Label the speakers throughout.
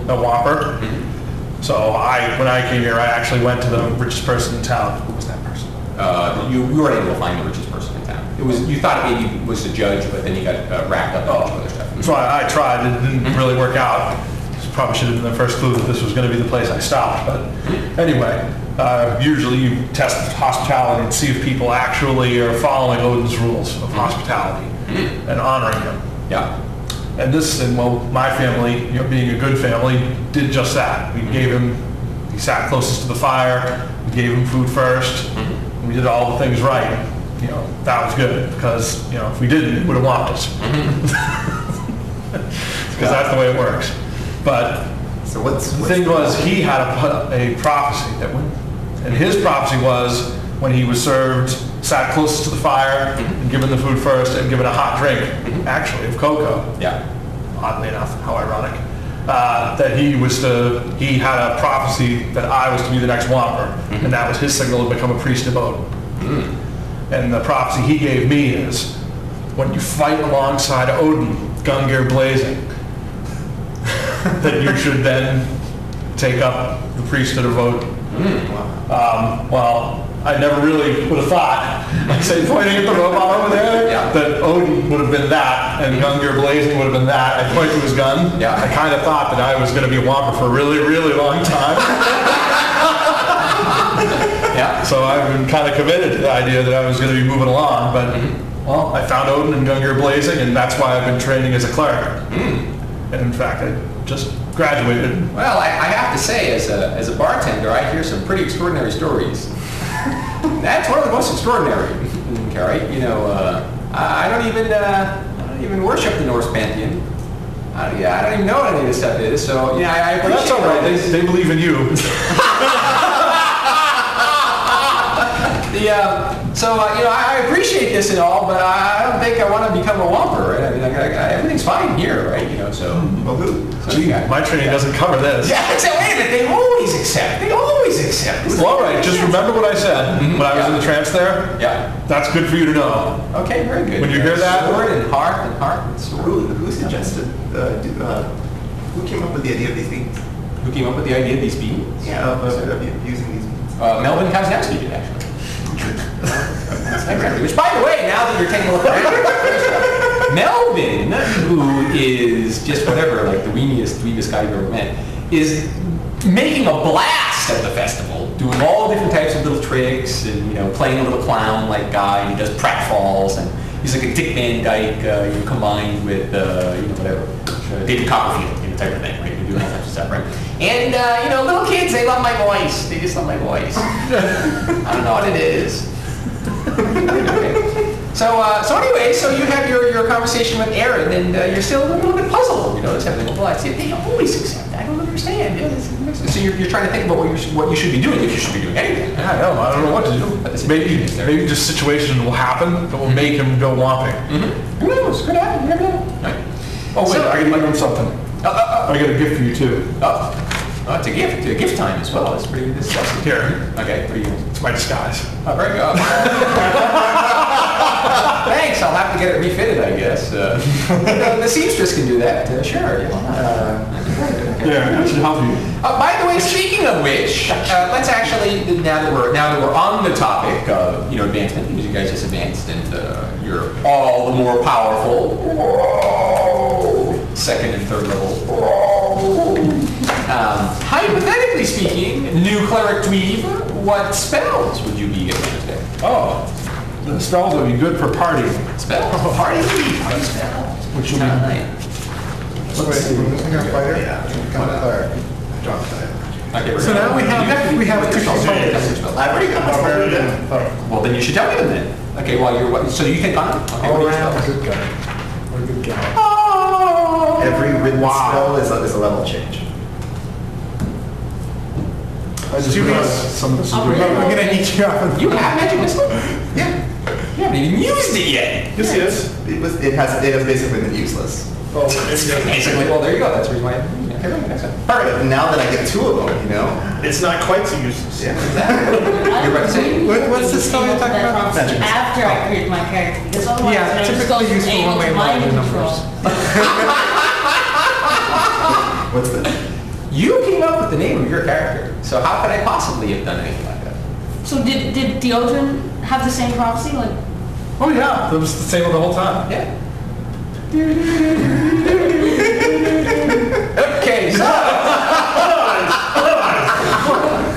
Speaker 1: a Whomper. So when I came here, I actually went to the richest person in town. Who was that person?
Speaker 2: You weren't able to find the richest person in town. It was, you thought it maybe was the judge, but then you got wrapped up in a bunch of other stuff.
Speaker 1: So I tried. It didn't really work out. Probably should have been the first clue that this was going to be the place I stopped. But anyway, usually you test hospitality and see if people actually are following Odin's rules of hospitality and honoring him.
Speaker 2: Yeah.
Speaker 1: And my family, being a good family, did just that. We gave him, he sat closest to the fire, we gave him food first, we did all the things right. That was good, because, if we didn't, it would have whopped us. Because that's the way it works. But
Speaker 3: so
Speaker 1: the thing was, he had a prophecy and his prophecy was when he was served, sat closest to the fire, and given the food first, and given a hot drink, actually of cocoa.
Speaker 2: Yeah.
Speaker 1: Oddly enough, how ironic. That he had a prophecy that I was to be the next Whomper, and that was his signal to become a priest of Odin. And the prophecy he gave me is, when you fight alongside Odin, Gungnir blazing, that you should then take up the priesthood of Odin. Well, I never really would have thought, pointing at the robot over there, that Odin would have been that, and Gungnir blazing would have been that. I point to his gun.
Speaker 2: Yeah.
Speaker 1: I kind of thought that I was going to be a Whomper for a really, really long time.
Speaker 2: Yeah.
Speaker 1: So I've been kind of committed to the idea that I was going to be moving along, but well, I found Odin and Gungnir blazing, and that's why I've been training as a cleric. And in fact, I just graduated.
Speaker 2: Well, I have to say, as a bartender, I hear some pretty extraordinary stories. That's one of the most extraordinary, right? I don't even worship the Norse pantheon. I don't even know what any of this stuff is. So I appreciate.
Speaker 1: That's all right. They believe in you.
Speaker 2: I appreciate this and all, but I don't think I want to become a Whomper, right? I mean, everything's fine here, right?
Speaker 1: My training doesn't cover this.
Speaker 2: Yeah, except, wait a minute, they always accept.
Speaker 1: Well, all right, just remember what I said when I was in the trance there.
Speaker 2: Yeah.
Speaker 1: That's good for you to know.
Speaker 2: Okay, very good.
Speaker 1: When you hear that?
Speaker 2: Sword and heart and sword.
Speaker 3: Who suggested, who came up with the idea of these beans?
Speaker 2: Who came up with the idea of these beans?
Speaker 3: Yeah, of using these beans.
Speaker 2: Melvin Kazanowski did, actually. Which, by the way, now that you're taking a look around, Melvin, who is just whatever, like the weeniest guy you've ever met, is making a blast at the festival, doing all different types of little tricks, and playing a little clown-like guy. And he does pratfalls, and he's like a Dick Van Dyke, combined with whatever, David Copperfield, type of thing, right? You're doing all types of stuff, right? And little kids, they love my voice. They just love my voice. I don't know what it is. So anyway, so you have your conversation with Aaron, and you're still a little bit puzzled. It's happening. Well, they always accept. I don't understand. So you're trying to think about what you should be doing, if you should be doing anything.
Speaker 1: Yeah, I don't know what to do. Maybe just situation will happen that will make him go whomping.
Speaker 2: Who knows? Could happen. You never know. Right.
Speaker 1: Oh wait, I can give him something. I got a gift for you too.
Speaker 2: It's a gift. A gift time as well. It's pretty good.
Speaker 1: Here.
Speaker 2: Okay. What are you?
Speaker 1: It's my disguise.
Speaker 2: Oh, very good. Thanks. I'll have to get it refitted, I guess. The seamstress can do that. Sure.
Speaker 1: Yeah, that should help you.
Speaker 2: By the way, speaking of which, let's actually now that we're on the topic of advancement, because you guys just advanced and you're all the more powerful. Second and third level. Hypothetically speaking, new cleric dweeb, what spells would you be getting today?
Speaker 1: Oh, the spells would be good for partying.
Speaker 2: Spells? Party spells.
Speaker 1: Which will be
Speaker 4: So now we have two components.
Speaker 3: I've already got my
Speaker 2: Well, then you should tell me them then. Okay, so you can find them? Okay,
Speaker 4: All
Speaker 2: what are your
Speaker 4: around,
Speaker 2: spells?
Speaker 4: good guy. What a good guy.
Speaker 3: Every written spell is a level change.
Speaker 4: Subius, we're gonna eat you up.
Speaker 2: You have magic missile?
Speaker 3: Yeah.
Speaker 2: You haven't even used it yet.
Speaker 1: Yes, yes.
Speaker 3: It has basically been useless.
Speaker 2: Basically, well, there you go. That's the reason why. Okay, right, next time.
Speaker 3: But now that I get two of them,
Speaker 1: It's not quite so useless.
Speaker 3: Yeah.
Speaker 2: You're about to say?
Speaker 4: What's the spell you're talking about?
Speaker 5: After I create my character, because otherwise
Speaker 4: Yeah,
Speaker 5: I just
Speaker 4: typically
Speaker 5: don't
Speaker 4: useful
Speaker 5: able
Speaker 4: when
Speaker 5: to
Speaker 4: we
Speaker 5: mind
Speaker 4: line the
Speaker 5: control.
Speaker 4: numbers.
Speaker 3: What's this?
Speaker 2: You came up with the name of your character, so how could I possibly have done anything like that?
Speaker 5: So did Thjodrann have the same prophecy? Like,
Speaker 1: Oh yeah, it was the same the whole time.
Speaker 2: Yeah. Okay, so
Speaker 1: I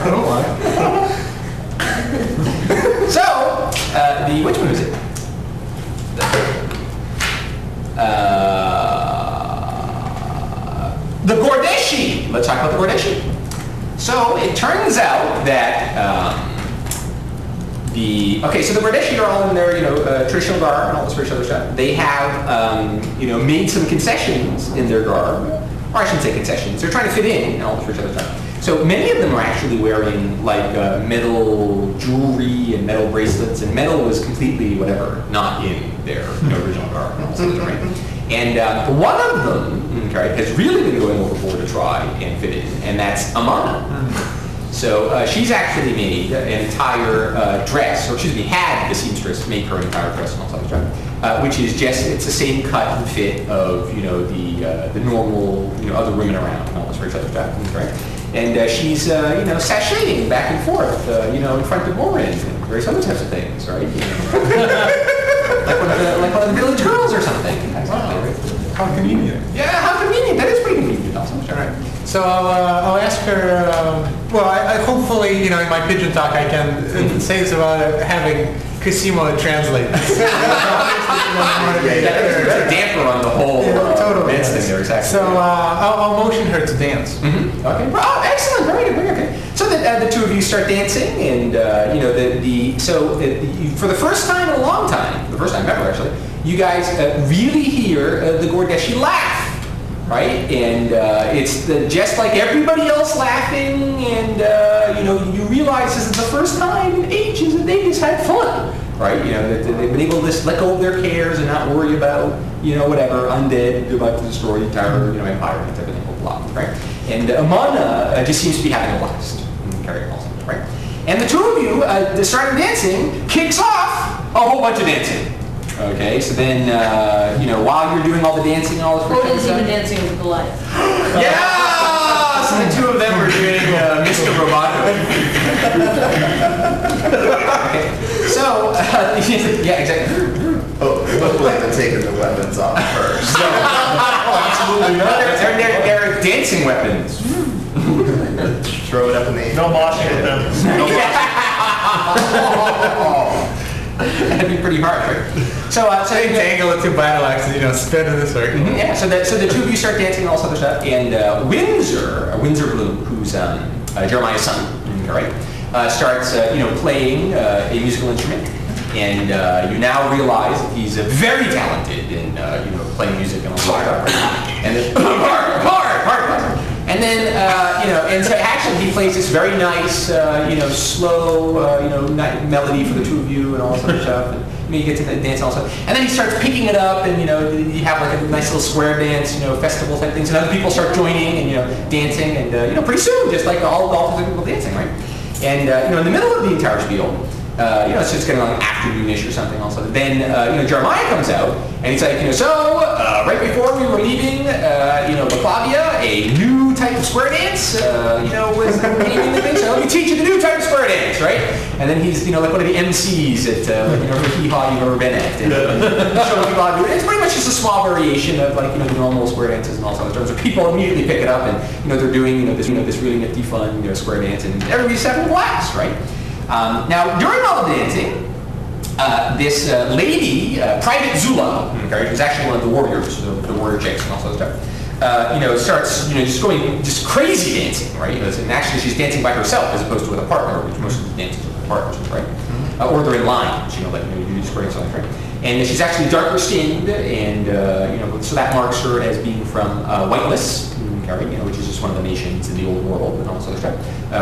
Speaker 1: don't lie.
Speaker 2: so which one is it? The Gordeshi. Let's talk about the Gordeshi. So it turns out that so the Gordeshi are all in their traditional garb and all this other stuff. They have made some concessions in their garb, or I shouldn't say concessions. They're trying to fit in and all this other stuff. So many of them are actually wearing like metal jewelry and metal bracelets, and metal was completely not in their original garb and all this other stuff, right? And one of them has really been going overboard to try and fit in, and that's Amana. So she's actually made an entire dress, or had the seamstress make her entire dress and all that stuff, which is it's the same cut and fit of the normal other women around and all this other stuff, right? And she's sashaying back and forth in front of Morin and various other types of things, right? like one of the village girls or something. Exactly, right?
Speaker 4: How convenient.
Speaker 2: Yeah, how convenient. That is pretty convenient also. All right.
Speaker 4: So I'll ask her, I hopefully, in my pigeon talk, I can say this about having Cosimo translate.
Speaker 2: That's a damper on the whole dance thing there, exactly.
Speaker 4: So I'll motion her to dance.
Speaker 2: Mm-hmm. Okay. Oh, excellent. Very good. Okay. So the two of you start dancing, and for the first time in a long time, the first time ever actually, you guys really hear the Gordeshi laugh. Right, and it's just like everybody else laughing, and you realize this is the first time in ages that they just had fun, right? That they've been able to just let go of their cares and not worry about whatever undead about to destroy the entire empire and everything, blah, blah, right? And Amana just seems to be having a blast, right? And the two of you, starting dancing, kicks off a whole bunch of dancing. Okay, so then, while you're doing all the dancing and all this
Speaker 5: Odin's even dancing with Goliath.
Speaker 2: Yeah! So the two of them are doing Mr. Roboto. Okay, so, yeah, exactly.
Speaker 3: Hopefully they're taking the weapons off first.
Speaker 2: So, absolutely not. They're dancing weapons.
Speaker 3: Throw it up in the air.
Speaker 1: No moshing with them.
Speaker 2: That'd be pretty hard, right? So
Speaker 4: Tangle the two battle axes, spin in the circle.
Speaker 2: Mm-hmm, yeah. So the two of you start dancing and all this other stuff, and Windsor Bloom, who's Jeremiah's son, right, starts playing a musical instrument, and you now realize that he's very talented in playing music and all that stuff. And then hard. And then, and so actually he plays this very nice, slow, melody for the two of you and all this other stuff. And you get to dance and all that stuff. And then he starts picking it up, and, you have like a nice little square dance, festival type things. And other people start joining and, dancing. And, pretty soon, just like all the people dancing, right? And, in the middle of the entire spiel, it's just getting like afternoonish or something also. Then, Jeremiah comes out, and he's like, right before we were leaving, Baclavia, a new type of square dance, was naming the thing, so let me teach you the new type of square dance, right? And then he's, like one of the MCs at, every hee-haw you've ever been at. And, showing people how to do it. It's pretty much just a small variation of, like, the normal square dances and all sorts of stuff. So people immediately pick it up, and, they're doing, this really nifty, fun, square dance, and everybody's having a blast, right? Now, during all the dancing, this lady, Private Zula, who's actually one of the warriors, the warrior chicks and all sorts of stuff, starts, just going crazy dancing, right? And actually, she's dancing by herself as opposed to with a partner, which most of the dances are with partners, right? Or they're in lines, you do these great songs, right? And she's actually darker skinned, and so that marks her as being from Whiteless, which is just one of the nations in the old world and all this other stuff,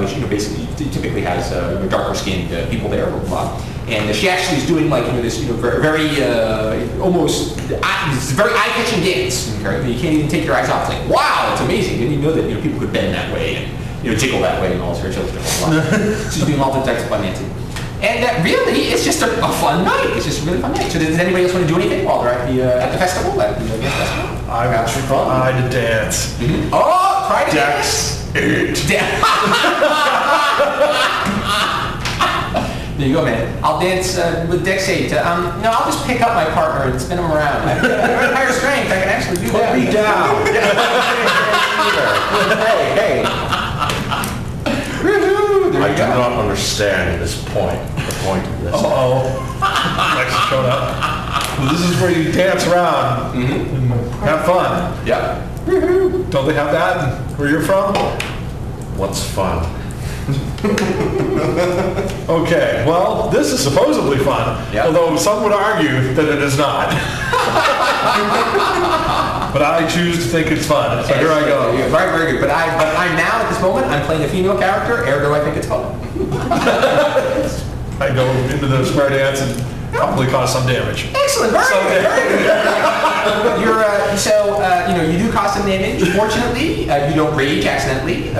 Speaker 2: which basically typically has darker skinned people there, blah, blah. And she actually is doing like this very almost this very eye-catching dance. Okay? You can't even take your eyes off. It's like, wow, it's amazing. Didn't even know that people could bend that way and jiggle that way and all sorts of stuff. She's doing all the types of fun dancing. And really, it's just a fun night. It's just a really fun night. So does anybody else want to do anything while they're at the festival?
Speaker 1: I will try to dance.
Speaker 2: Mm-hmm. Oh, try to dance.
Speaker 1: 8.
Speaker 2: There you go, man. I'll dance with Dex 8. No, I'll just pick up my partner and spin him around. I've got higher strength. I can actually do that.
Speaker 6: Put me down. Hey.
Speaker 2: Woohoo! There
Speaker 6: I
Speaker 2: you
Speaker 6: do
Speaker 2: go.
Speaker 6: not understand this point. The point of this.
Speaker 1: Uh-oh. Lex showed up. Well, this is where you dance around and have fun.
Speaker 2: Yeah.
Speaker 1: Don't they have that where you're from?
Speaker 6: What's fun?
Speaker 1: Okay, well, this is supposedly fun,
Speaker 2: Yeah.
Speaker 1: although some would argue that it is not. But I choose to think it's fun, so here I go.
Speaker 2: Very, very good. But I'm now, at this moment, I'm playing a female character, ergo I think it's fun.
Speaker 1: I go into the square dance and probably cause some damage.
Speaker 2: Excellent, very good, very good. You're, you do cause some damage. Fortunately, you don't rage accidentally.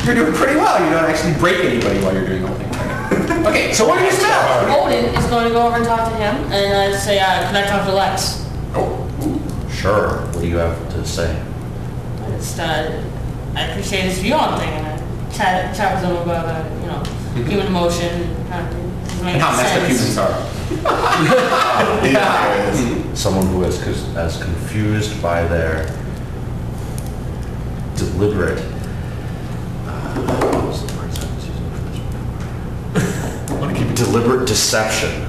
Speaker 2: You're doing pretty well. You don't actually break anybody while you're doing the whole thing. Okay, so what do you smell?
Speaker 5: Odin is going to go over and talk to him and say, can I talk to Lexx?
Speaker 6: Sure. What do you have to say?
Speaker 5: Just, I appreciate his view on things, and I chat with him about, human emotion,
Speaker 2: And how messed up humans are.
Speaker 6: Someone who is as confused by their deliberate. What was the word I was using for this?
Speaker 1: Want to keep it
Speaker 6: Deliberate deception.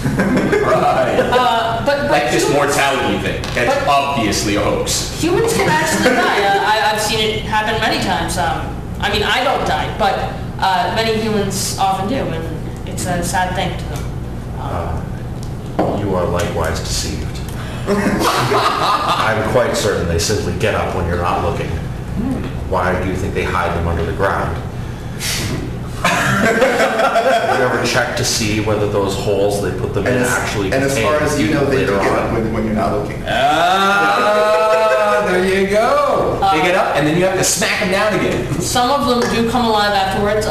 Speaker 2: Right.
Speaker 5: but
Speaker 2: Like this
Speaker 5: humans-
Speaker 2: mortality thing. That's
Speaker 5: But-
Speaker 2: obviously a hoax.
Speaker 5: Humans can actually die. I've seen it happen many times. I mean, I don't die, but many humans often do, and it's a sad thing to them.
Speaker 6: You are likewise deceived. I'm quite certain they simply get up when you're not looking. Why do you think they hide them under the ground? Have you ever checked to see whether those holes they put them in actually
Speaker 3: And as far as you know, they do
Speaker 6: later
Speaker 3: get up
Speaker 6: on?
Speaker 3: when you're not looking.
Speaker 2: There you go. They get up, and then you have to smack them down again.
Speaker 5: Some of them do come alive afterwards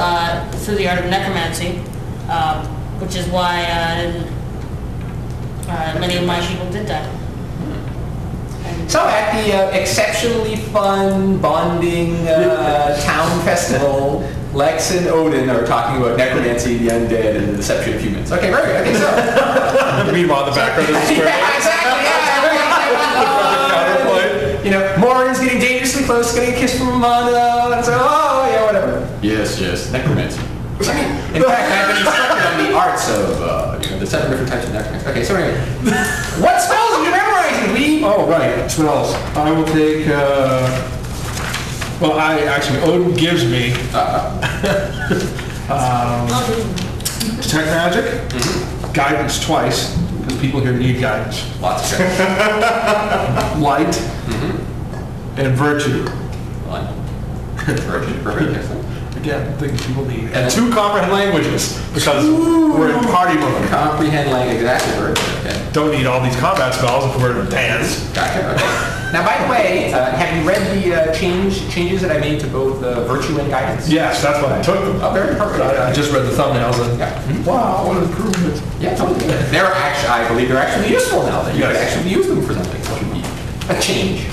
Speaker 5: through the art of necromancy, which is why many of my people did die.
Speaker 2: So at the exceptionally fun, bonding town festival, Lexx and Odin are talking about necromancy, the undead, and the deception of humans. Okay, very good. Okay, so.
Speaker 1: Meanwhile, in the background is the square
Speaker 2: Yeah,
Speaker 1: dance.
Speaker 2: exactly.
Speaker 1: Counterplay.
Speaker 2: Morin's getting dangerously close, getting a kiss from Amana, and so, oh, yeah, whatever. Yes, necromancy. I mean, in fact, I've been instructed on the arts of, the 7 different types of necromancy. Okay, so anyway, what spells are you memorizing?
Speaker 1: Oh, right, spells. I will take, Odin gives me detect magic, guidance twice, because people here need guidance,
Speaker 2: Lots of checks.
Speaker 1: light, and virtue.
Speaker 2: Perfect, excellent.
Speaker 1: Again, things people need. And 2 comprehend languages, because we're in party mode.
Speaker 2: Comprehend language, exactly. Okay.
Speaker 1: Don't need all these combat spells if we're to dance.
Speaker 2: Gotcha, okay. Now, by the way, have you read the changes that I made to both virtue and guidance?
Speaker 1: Yes, that's what I took them.
Speaker 2: Oh, very perfect.
Speaker 1: I just read the thumbnails and,
Speaker 2: Yeah.
Speaker 1: wow, what an improvement.
Speaker 2: Yeah, totally. They're actually, I believe they're actually useful now. That you could
Speaker 1: Yes.
Speaker 2: actually use them for something, which would be a change.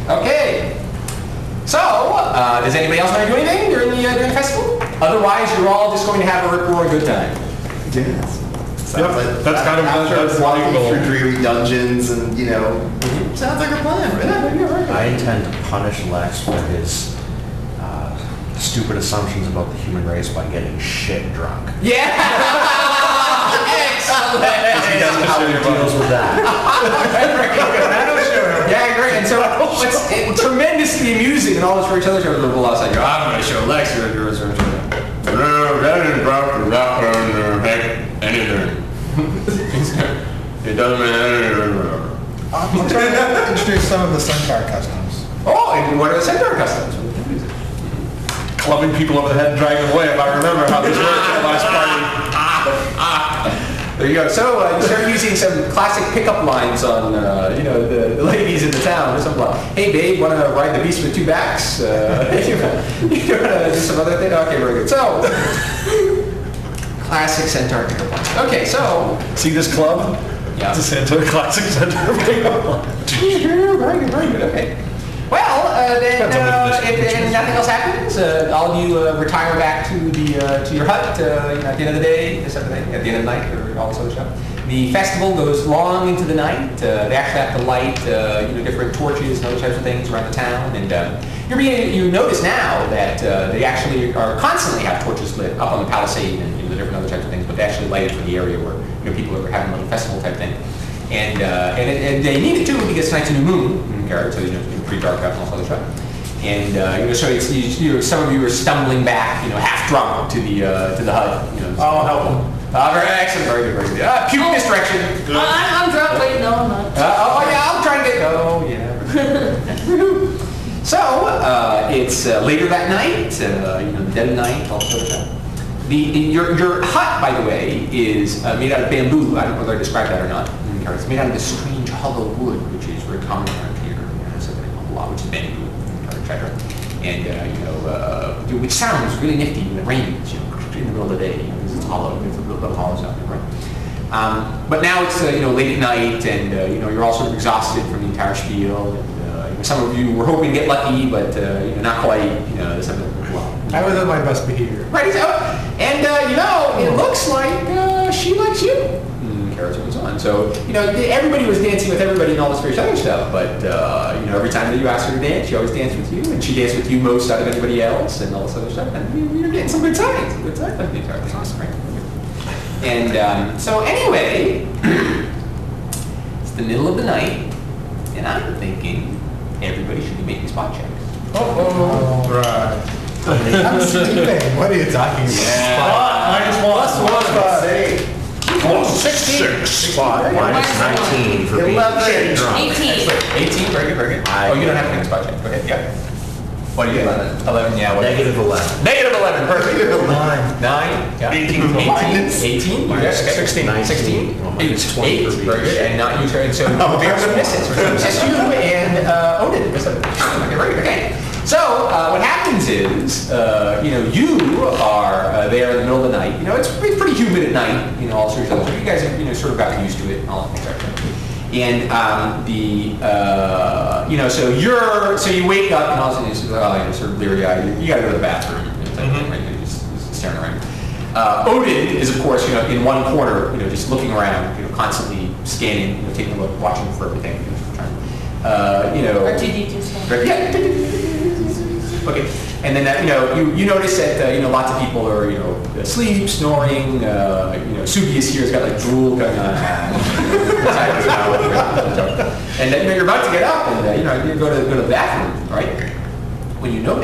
Speaker 2: Okay. So, does anybody else want to do anything during the festival? Otherwise, you're all just going to have a rip-roaring good time.
Speaker 3: Yes.
Speaker 1: Yep, that's kind of
Speaker 3: after
Speaker 1: that's my
Speaker 3: walking
Speaker 1: goal.
Speaker 3: through dreary dungeons and
Speaker 2: Sounds like a plan.
Speaker 6: I intend to punish Lexx for his stupid assumptions about the human race by getting shit drunk.
Speaker 2: Yeah! Excellent!
Speaker 6: How he deals with that.
Speaker 2: Yeah, great. And so what's tremendously amusing and all this for each other, so we'll all say, I'm going to show Lexx your anything. It doesn't matter.
Speaker 4: I'm trying to introduce some of the centaur customs.
Speaker 2: Oh, and what are the centaur customs?
Speaker 1: Clubbing people over the head and dragging them away, if I remember how this worked at the last party.
Speaker 2: There you go. So you start using some classic pickup lines on, the ladies in the town or something like, hey babe, want to ride the beast with 2 backs? You want to do some other thing? Okay, very good. So, classic centaur pickup lines. Okay, so.
Speaker 1: See this club?
Speaker 2: Yeah.
Speaker 1: It's a centaur, classic centaur.
Speaker 2: Very good, okay. Well, if nothing else happens, all of you retire back to your hut. At the end of the day, at the end of the night, or all this other stuff. The festival goes long into the night. They actually have to light different torches and other types of things around the town. And you notice now that they actually are constantly have torches lit up on the palisade and the different other types of things, but they actually light it for the area where people are having like a festival type thing. And they need it too because tonight's a new moon, so it's pretty dark out and all this other stuff. And so it's some of you are stumbling back, half drunk to the hut.
Speaker 1: I'll help them.
Speaker 2: Very excellent, very good, very good. Puke misdirection.
Speaker 5: I'm drunk. Wait, no, I'm not.
Speaker 2: I'm trying to get. Oh yeah. So it's later that night. The dead of night, all sort of stuff. Your hut, by the way, is made out of bamboo. I don't know whether I described that or not. It's made out of this strange hollow wood, which is very common around here. Which is bamboo, etc. And which sounds really nifty when it rains. In the middle of the day, because it's hollow. It's a little bit of hollow sound, right? But now it's late at night, and you're all sort of exhausted from the entire spiel. And some of you were hoping to get lucky, but not quite.
Speaker 4: I was on my best behavior.
Speaker 2: Right, and it looks like she likes you. Carrots and so on. So everybody was dancing with everybody and all this various other stuff. But every time that you asked her to dance, she always danced with you, and she danced with you most out of anybody else, and all this other stuff. And you're getting some good signs. Good signs. That's awesome, right? And so anyway, it's the middle of the night, and I'm thinking everybody should be making spot checks.
Speaker 1: Right.
Speaker 4: I'm sleeping. What are you talking about?
Speaker 1: -1.
Speaker 6: Plus 16. Spot minus 19 for being
Speaker 3: 11.
Speaker 6: shit drunk.
Speaker 5: 18.
Speaker 2: 18, very good, very good. You don't have to make a spot check. Go ahead, yeah. What do you get? 11, yeah. What?
Speaker 6: Negative 11.
Speaker 2: Negative 11, perfect.
Speaker 3: 9.
Speaker 2: 9, yeah.
Speaker 1: 18.
Speaker 2: 18,
Speaker 6: Minus
Speaker 2: 16,
Speaker 6: 19.
Speaker 2: 16.
Speaker 6: Oh, minus 20
Speaker 2: 8,
Speaker 6: for being
Speaker 2: very good. And not you, so we're going to miss it. So it's just you and Odin. Okay, very good. Okay. So what happens is, you are there in the middle of the night. It's pretty humid at night. All sorts of things. You guys have sort of gotten used to it and all that kind of stuff. And so you wake up and all of a sudden you're sort of leery-eyed. You got to go to the bathroom. Right? You're just staring around. Odin is of course in one corner, just looking around, constantly scanning, taking a look, watching for everything.
Speaker 5: R2D2 stuff.
Speaker 2: Okay, and then you notice that lots of people are asleep, snoring. Subius here has got like drool going on, and then you're about to get up and you go to the bathroom, right? When you notice